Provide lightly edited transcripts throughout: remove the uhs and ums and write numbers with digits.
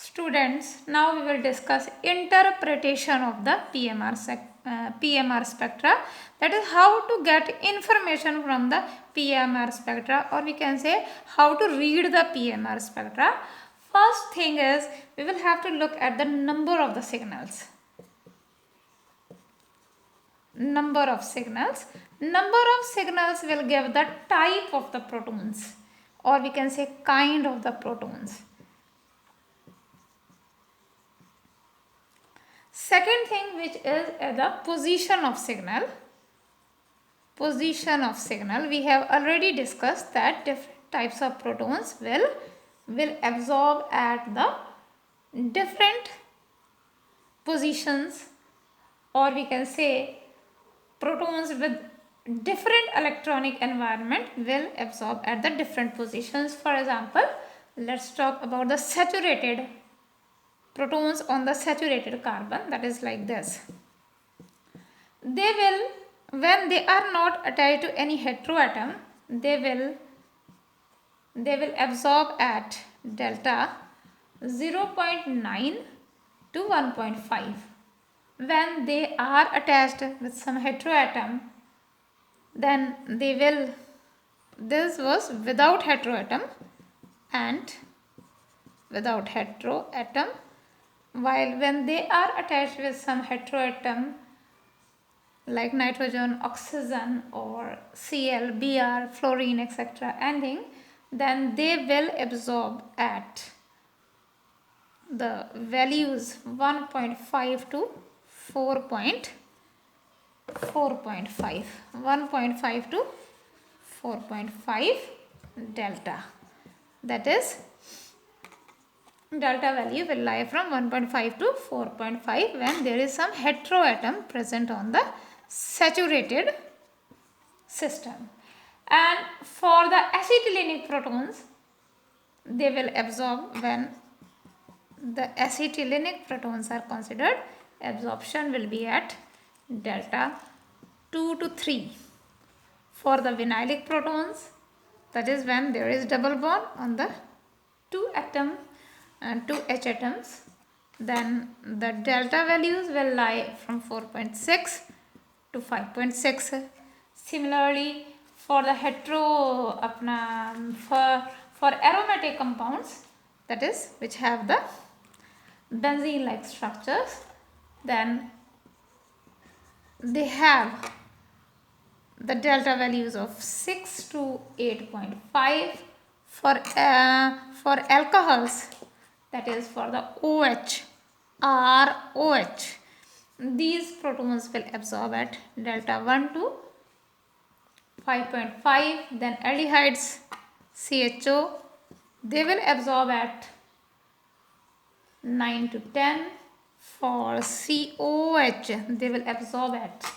Students, now we will discuss interpretation of the PMR spectra. That is how to get information from the PMR spectra, or we can say how to read the PMR spectra. First thing is we will have to look at the number of the signals. Number of signals will give the type of the protons, or we can say kind of the protons. Second thing, which is the position of signal. Position of signal, we have already discussed that different types of protons will absorb at the different positions, or we can say protons with different electronic environment will absorb at the different positions. For example, let's talk about the saturated protons on the saturated carbon, that is like this. They will, when they are not attached to any heteroatom, they will absorb at delta 0.9 to 1.5. When they are attached with some heteroatom, then they will, this was without heteroatom and without heteroatom, while when they are attached with some heteroatom like nitrogen, oxygen or Cl, Br, fluorine, etc., anything, then they will absorb at the values 1.5 to 4.5, 1.5 to 4.5 delta. That is, delta value will lie from 1.5 to 4.5 when there is some heteroatom present on the saturated system. And for the acetylenic protons, they will absorb when the acetylenic protons are considered, absorption will be at delta 2 to 3. For the vinylic protons, that is when there is double bond on the 2 H atoms, then the delta values will lie from 4.6 to 5.6. Similarly, for the for aromatic compounds, that is which have the benzene like structures, then they have the delta values of 6 to 8.5. For alcohols, that is for the OH, ROH, these protons will absorb at delta 1 to 5.5. Then aldehydes, CHO, they will absorb at 9 to 10. For COH, they will absorb at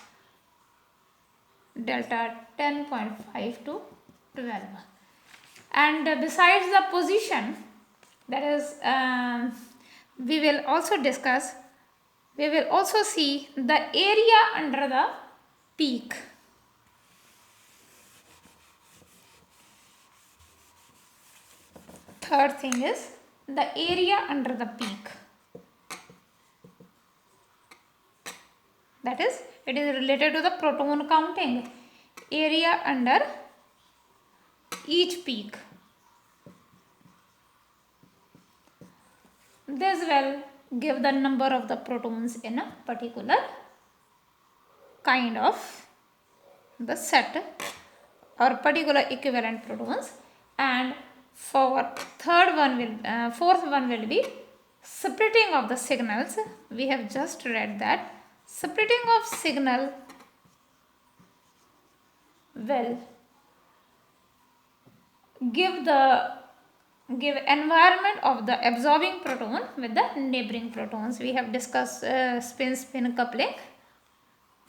delta 10.5 to 12. And besides the position, that is, we will also see the area under the peak. Third thing is the area under the peak. That is, it is related to the proton counting. Area under each peak. This will give the number of the protons in a particular kind of the set or particular equivalent protons. And for fourth one will be splitting of the signals. We have just read that splitting of signal will give environment of the absorbing proton with the neighboring protons. We have discussed spin-spin coupling,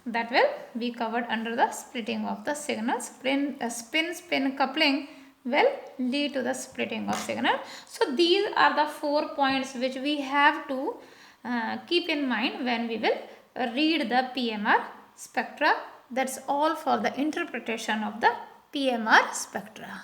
that will be covered under the splitting of the signal. Spin-spin coupling will lead to the splitting of signal. So these are the 4 points which we have to keep in mind when we will read the PMR spectra. That's all for the interpretation of the PMR spectra.